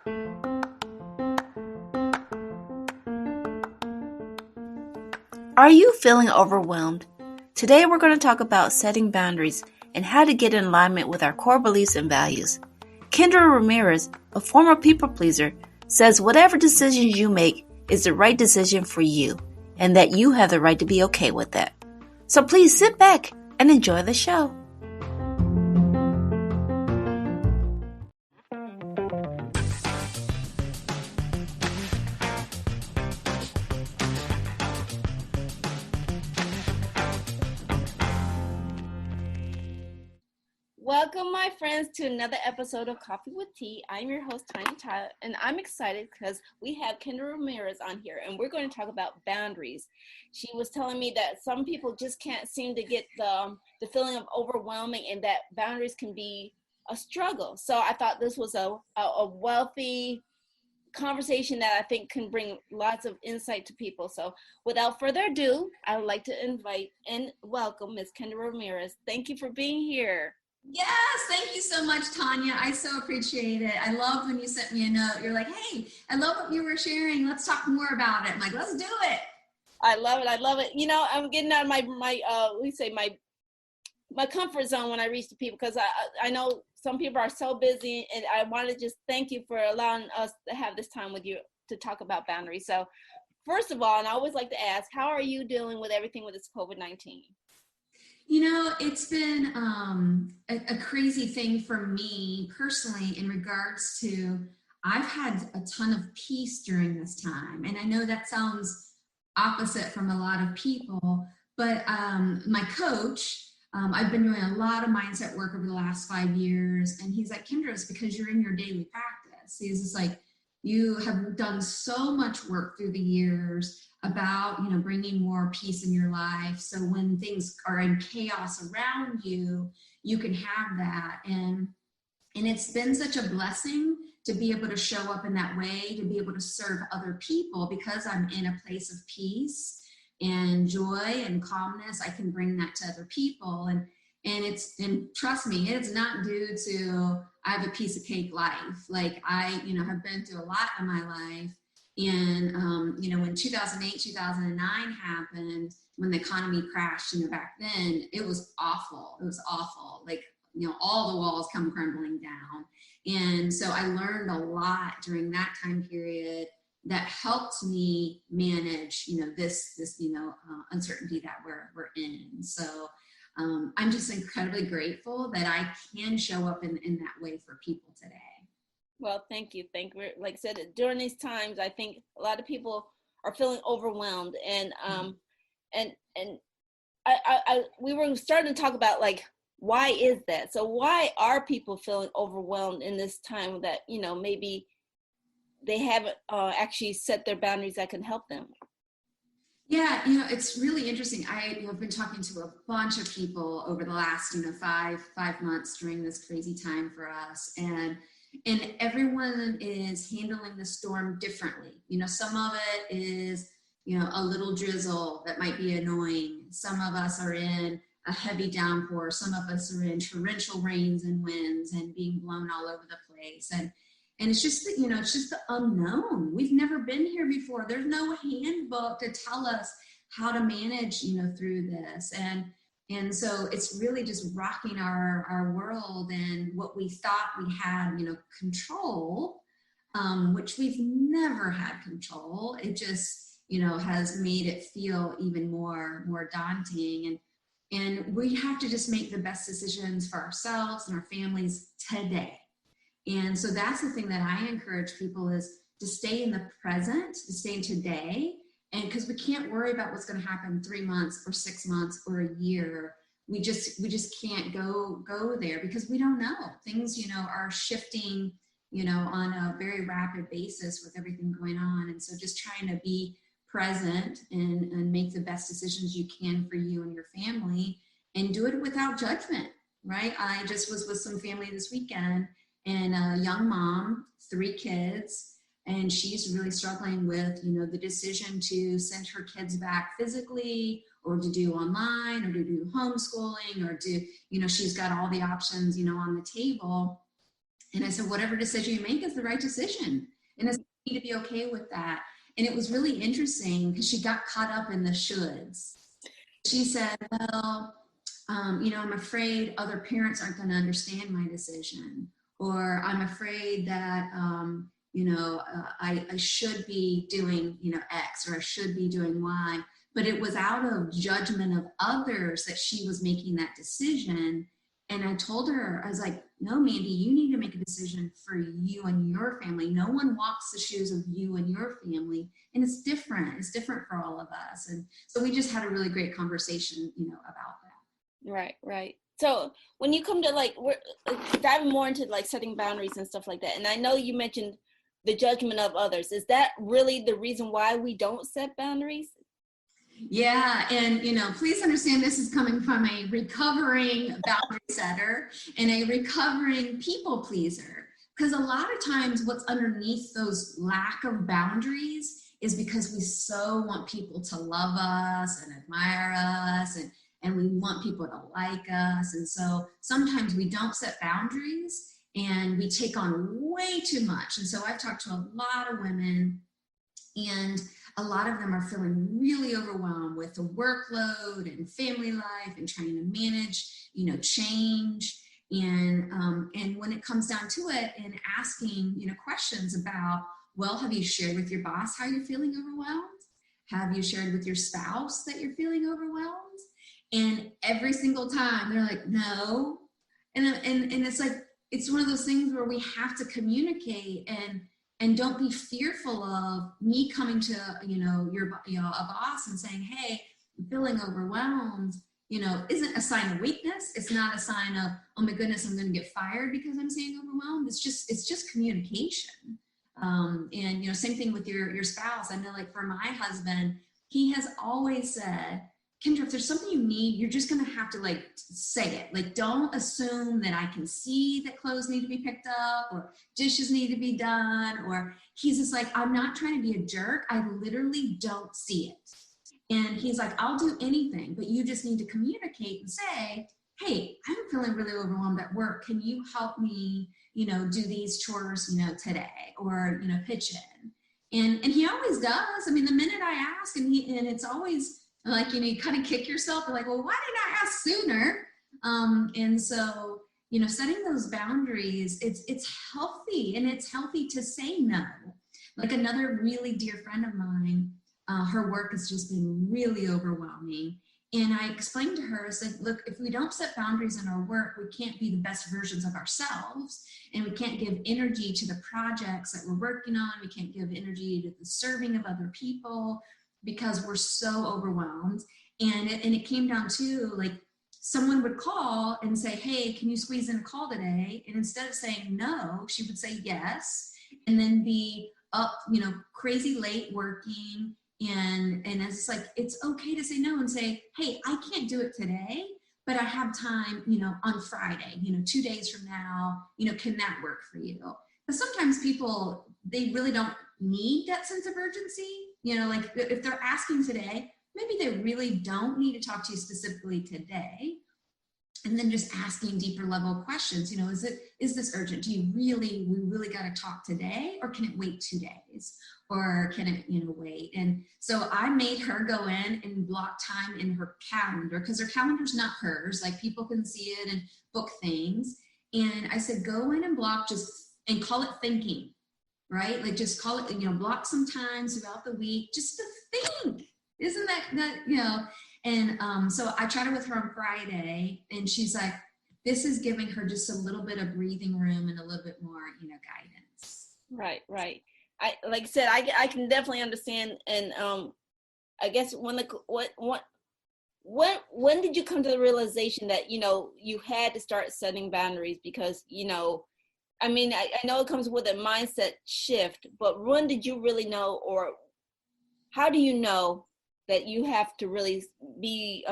Are you feeling overwhelmed? Today we're going to talk about setting boundaries and how to get in alignment with our core beliefs and values. Kendra Ramirez, a former people pleaser, says whatever decisions you make is the right decision for you and that you have the right to be okay with that. So please sit back and enjoy the show. Welcome, my friends, to another episode of Coffee with Tea. I'm your host, Tanya Tyler, and I'm excited because we have Kendra Ramirez on here, and we're going to talk about boundaries. She was telling me that some people just can't seem to get the feeling of overwhelming, and that boundaries can be a struggle. So I thought this was a wealthy conversation that I think can bring lots of insight to people. So without further ado, I would like to invite and welcome Ms. Kendra Ramirez. Thank you for being here. Yes, thank you so much, Tanya. I so appreciate it. I love when you sent me a note. You're like, hey, I love what you were sharing. Let's talk more about it. I'm like, let's do it. I love it. I love it. You know, I'm getting out of my comfort zone when I reach the people, because I know some people are so busy, and I want to just thank you for allowing us to have this time with you to talk about boundaries. So first of all, and I always like to ask, how are you dealing with everything with this COVID-19? You know, it's been a crazy thing for me personally in regards to I've had a ton of peace during this time. And I know that sounds opposite from a lot of people, but my coach, I've been doing a lot of mindset work over the last 5 years. And he's like, Kendra, it's because you're in your daily practice. He's just like, you have done so much work through the years about, you know, bringing more peace in your life. So when things are in chaos around you, you can have that. And it's been such a blessing to be able to show up in that way, to be able to serve other people, because I'm in a place of peace and joy and calmness. I can bring that to other people. And trust me, it's not due to I have a piece of cake life. Like I, you know, have been through a lot in my life. And, you know, when 2008, 2009 happened, when the economy crashed, you know, back then, it was awful. It was awful. Like, you know, all the walls come crumbling down. And so I learned a lot during that time period that helped me manage, you know, this uncertainty that we're in. So I'm just incredibly grateful that I can show up in that way for people today. Well, thank you. Like I said, during these times, I think a lot of people are feeling overwhelmed, and we were starting to talk about, like, why is that? So why are people feeling overwhelmed in this time that, you know, maybe they haven't actually set their boundaries that can help them? Yeah, you know, it's really interesting. I have been talking to a bunch of people over the last, you know, five months during this crazy time for us. And everyone is handling the storm differently. You know, some of it is, you know, a little drizzle that might be annoying. Some of us are in a heavy downpour. Some of us are in torrential rains and winds and being blown all over the place. And it's just that, you know, it's just the unknown. We've never been here before. There's no handbook to tell us how to manage, you know, through this. And so it's really just rocking our world, and what we thought we had, you know, control, which we've never had control. It just, you know, has made it feel even more daunting. And we have to just make the best decisions for ourselves and our families today. And so that's the thing that I encourage people, is to stay in the present, to stay in today. And because we can't worry about what's going to happen 3 months or 6 months or a year. We just can't go there, because we don't know. Things, you know, are shifting, you know, on a very rapid basis with everything going on. And so just trying to be present and make the best decisions you can for you and your family, and do it without judgment, right? I just was with some family this weekend, and a young mom, 3 kids, and she's really struggling with, you know, the decision to send her kids back physically, or to do online, or to do homeschooling, or do, you know, she's got all the options, you know, on the table. And I said, whatever decision you make is the right decision. And it's you need to be okay with that. And it was really interesting because she got caught up in the shoulds. She said, well, I'm afraid other parents aren't going to understand my decision, or I'm afraid that, I should be doing, X, or I should be doing Y. But it was out of judgment of others that she was making that decision. And I told her, I was like, no, Mandy, you need to make a decision for you and your family. No one walks the shoes of you and your family. And it's different. It's different for all of us. And so we just had a really great conversation, about that. Right. So when you come to we're diving more into setting boundaries and stuff like that. And I know you mentioned the judgment of others. Is that really the reason why we don't set boundaries? Yeah, and please understand this is coming from a recovering boundary setter and a recovering people pleaser. Because a lot of times what's underneath those lack of boundaries is because we so want people to love us and admire us, and we want people to like us. And so sometimes we don't set boundaries and we take on way too much. And so I've talked to a lot of women, and a lot of them are feeling really overwhelmed with the workload and family life and trying to manage, change. And when it comes down to it, and asking, questions about, well, have you shared with your boss how you're feeling overwhelmed? Have you shared with your spouse that you're feeling overwhelmed? And every single time they're like, no. And it's like, it's one of those things where we have to communicate, and don't be fearful of me coming to, a boss and saying, hey, I'm feeling overwhelmed, isn't a sign of weakness. It's not a sign of, oh my goodness, I'm going to get fired because I'm saying overwhelmed. It's just communication. And, same thing with your spouse. I know, for my husband, he has always said, Kendra, if there's something you need, you're just going to have to say it. Don't assume that I can see that clothes need to be picked up or dishes need to be done. Or he's just like, I'm not trying to be a jerk. I literally don't see it. And he's like, I'll do anything, but you just need to communicate and say, hey, I'm feeling really overwhelmed at work. Can you help me, do these chores, today, or, pitch in. And he always does. I mean, the minute I ask, and it's always, you kind of kick yourself. You're like, well, why didn't I ask sooner? And so, setting those boundaries, it's healthy, and it's healthy to say no. Like another really dear friend of mine, her work has just been really overwhelming. And I explained to her, I said, look, if we don't set boundaries in our work, we can't be the best versions of ourselves, and we can't give energy to the projects that we're working on. We can't give energy to the serving of other people, because we're so overwhelmed. And it came down to someone would call and say, hey, can you squeeze in a call today? And instead of saying no, she would say yes, and then be up, crazy late working. And it's it's okay to say no and say, hey, I can't do it today, but I have time, on Friday, 2 days from now, can that work for you? But sometimes people, they really don't need that sense of urgency. If they're asking today, maybe they really don't need to talk to you specifically today. And then just asking deeper level questions, is this urgent? We really got to talk today, or can it wait 2 days? Or can it, wait? And so I made her go in and block time in her calendar, because her calendar's not hers. People can see it and book things. And I said, go in and block and call it thinking. Right? Just call it, block some times throughout the week just to think. Isn't that And so I chatted with her on Friday, and she's like, this is giving her just a little bit of breathing room and a little bit more, guidance. Right. I said, I can definitely understand. And I guess when did you come to the realization that, you had to start setting boundaries? Because, I mean, I know it comes with a mindset shift, but when did you really know, or how do you know that you have to really be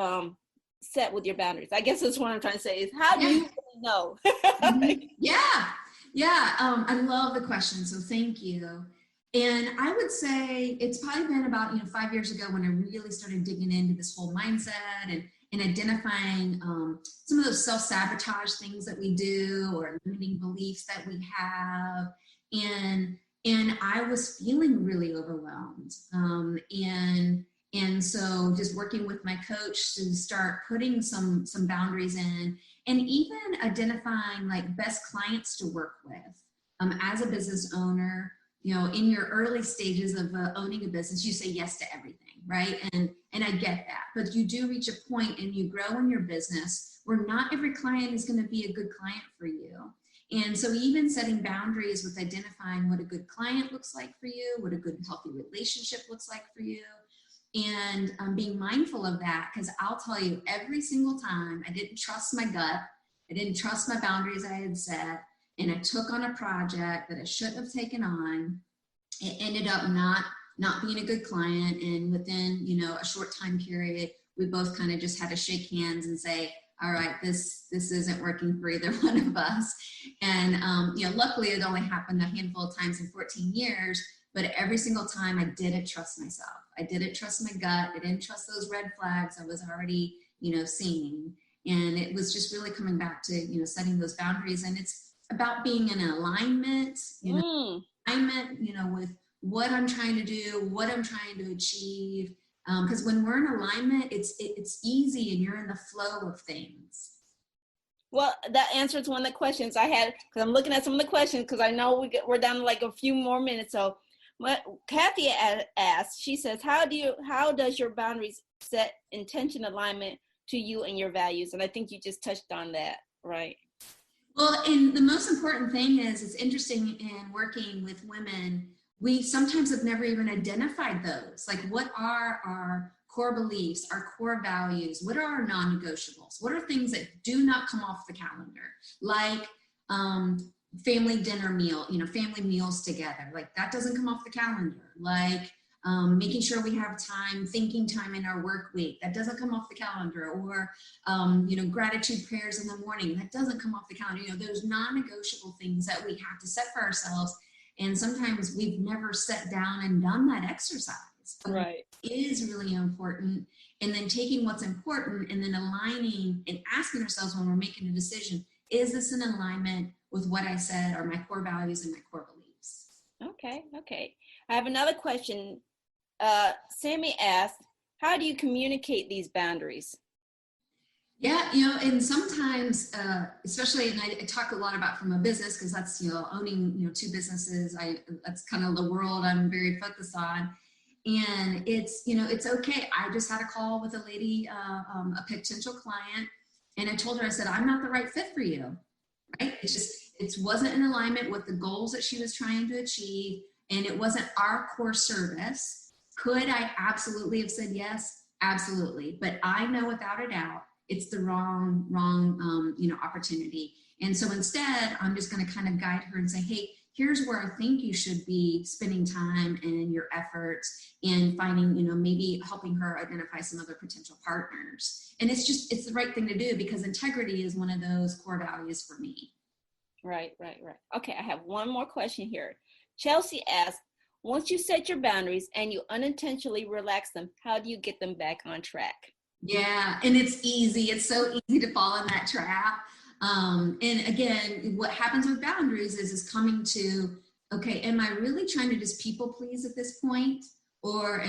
set with your boundaries? I guess that's what I'm trying to say is, how do you really know? Yeah. I love the question. So thank you. And I would say it's probably been about, 5 years ago when I really started digging into this whole mindset and identifying some of those self-sabotage things that we do or limiting beliefs that we have. And I was feeling really overwhelmed. And so just working with my coach to start putting some boundaries in, and even identifying like best clients to work with. As a business owner, you know, in your early stages of owning a business, you say yes to everything, right? And I get that, but you do reach a point and you grow in your business where not every client is going to be a good client for you. And so even setting boundaries with identifying what a good client looks like for you, what a good healthy relationship looks like for you, and being mindful of that, because I'll tell you, every single time I didn't trust my gut, I didn't trust my boundaries I had set, and I took on a project that I shouldn't have taken on, it ended up not being a good client. And within, you know, a short time period, we both kind of just had to shake hands and say, all right, this isn't working for either one of us. And, you know, luckily it only happened a handful of times in 14 years, but every single time I didn't trust myself. I didn't trust my gut. I didn't trust those red flags I was already, you know, seeing. And it was just really coming back to, you know, setting those boundaries. And it's about being in alignment, you know, with what I'm trying to do, what I'm trying to achieve. Because when we're in alignment, it's easy and you're in the flow of things. Well, that answers one of the questions I had, because I'm looking at some of the questions, because I know we're down to like a few more minutes. So what Kathy asked, she says, how does your boundaries set intention alignment to you and your values? And I think you just touched on that, right? Well, and the most important thing is, it's interesting in working with women, we sometimes have never even identified those. Like, what are our core beliefs, our core values? What are our non-negotiables? What are things that do not come off the calendar? Like family dinner meal, you know, family meals together. Like, that doesn't come off the calendar. Like making sure we have time, thinking time in our work week, that doesn't come off the calendar. Or, you know, gratitude prayers in the morning, that doesn't come off the calendar. You know, those non-negotiable things that we have to set for ourselves. And sometimes we've never sat down and done that exercise. Right. It is really important. And then taking what's important and then aligning and asking ourselves when we're making a decision, is this in alignment with what I said are my core values and my core beliefs? Okay. I have another question. Sammy asked, how do you communicate these boundaries? Yeah, you know, and sometimes, especially, and I talk a lot about from a business, because that's, you know, owning, you know, two businesses. That's kind of the world I'm very focused on. And it's, you know, it's okay. I just had a call with a lady, a potential client, and I told her, I said, I'm not the right fit for you, right? It wasn't in alignment with the goals that she was trying to achieve, and it wasn't our core service. Could I absolutely have said yes? Absolutely. But I know without a doubt, it's the wrong, you know, opportunity. And so instead, I'm just going to kind of guide her and say, hey, here's where I think you should be spending time and your efforts in finding, you know, maybe helping her identify some other potential partners. And it's the right thing to do, because integrity is one of those core values for me. Right. Okay, I have one more question here. Chelsea asked, once you set your boundaries and you unintentionally relax them, how do you get them back on track? Yeah, and it's easy. It's so easy to fall in that trap. And again, what happens with boundaries is coming to, okay, am I really trying to just people please at this point? Or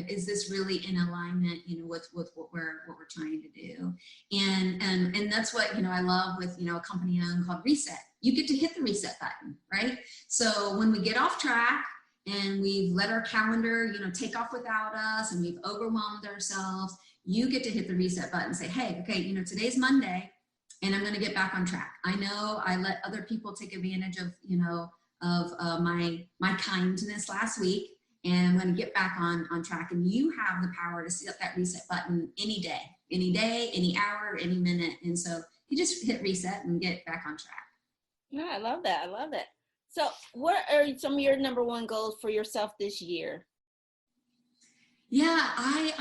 is this really in alignment, you know, with what we're trying to do? And that's what, you know, I love with, you know, a company I own called Reset. You get to hit the reset button, right? So when we get off track and we've let our calendar, you know, take off without us, and we've overwhelmed ourselves, you get to hit the reset button and say, hey, okay, you know, today's Monday, and I'm going to get back on track. I know I let other people take advantage of, you know, of my kindness last week, and I'm going to get back on track. And you have the power to set that reset button any day, any hour, any minute. And so you just hit reset and get back on track. Yeah, I love that. So what are some of your number one goals for yourself this year? Yeah, I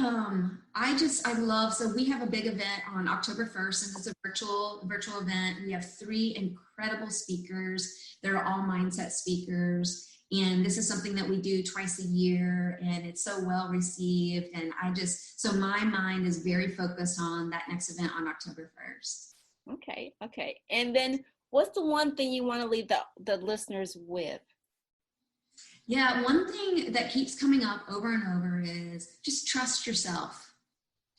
love, so we have a big event on October 1st, and it's a virtual event. We have 3 incredible speakers. They're all mindset speakers. And this is something that we do twice a year, and it's so well received. And so my mind is very focused on that next event on October 1st. Okay. And then what's the one thing you want to leave the listeners with? Yeah, one thing that keeps coming up over and over is just trust yourself.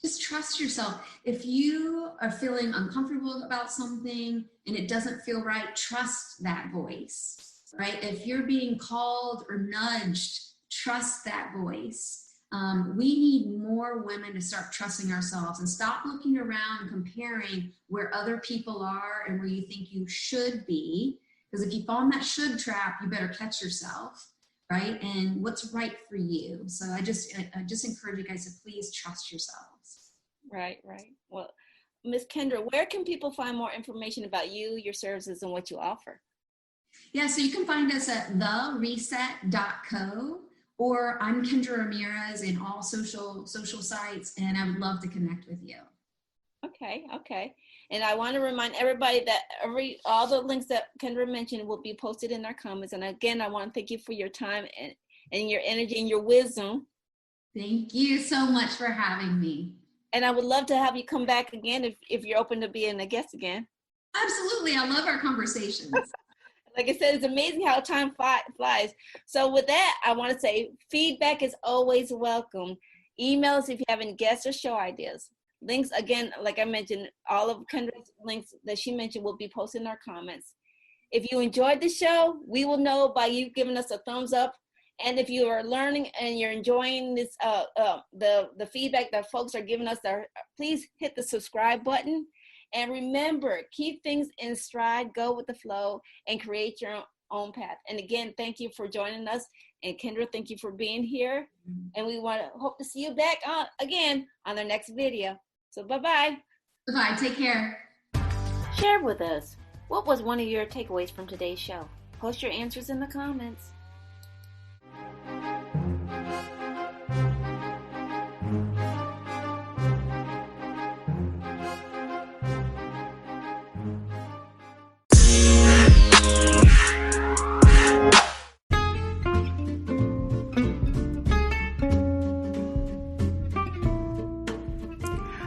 Just trust yourself. If you are feeling uncomfortable about something and it doesn't feel right, trust that voice, right? If you're being called or nudged, trust that voice. We need more women to start trusting ourselves and stop looking around and comparing where other people are and where you think you should be. Because if you fall in that should trap, you better catch yourself. Right? And what's right for you. So I just encourage you guys to please trust yourselves. Right. Well, Miss Kendra, where can people find more information about you, your services, and what you offer? Yeah, so you can find us at thereset.co, or I'm Kendra Ramirez in all social sites, and I would love to connect with you. Okay. And I want to remind everybody that all the links that Kendra mentioned will be posted in our comments. And again, I want to thank you for your time and your energy and your wisdom. Thank you so much for having me. And I would love to have you come back again if you're open to being a guest again. Absolutely. I love our conversations. Like I said, it's amazing how time flies. So with that, I want to say feedback is always welcome. Email us if you have any guests or show ideas. Links, again, like I mentioned, all of Kendra's links that she mentioned will be posted in our comments. If you enjoyed the show, we will know by you giving us a thumbs up. And if you are learning and you're enjoying this, the feedback that folks are giving us, please hit the subscribe button. And remember, keep things in stride, go with the flow, and create your own path. And again, thank you for joining us. And Kendra, thank you for being here. And we hope to see you back again on the next video. So bye-bye. Bye-bye. Take care. Share with us. What was one of your takeaways from today's show? Post your answers in the comments.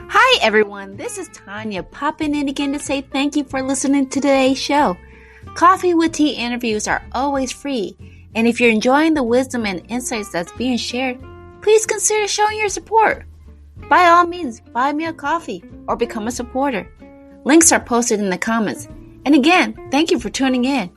Hi everyone, this is Tanya popping in again to say thank you for listening to today's show. Coffee with Tea interviews are always free, and if you're enjoying the wisdom and insights that's being shared, please consider showing your support. By all means, buy me a coffee or become a supporter. Links are posted in the comments. And again, thank you for tuning in.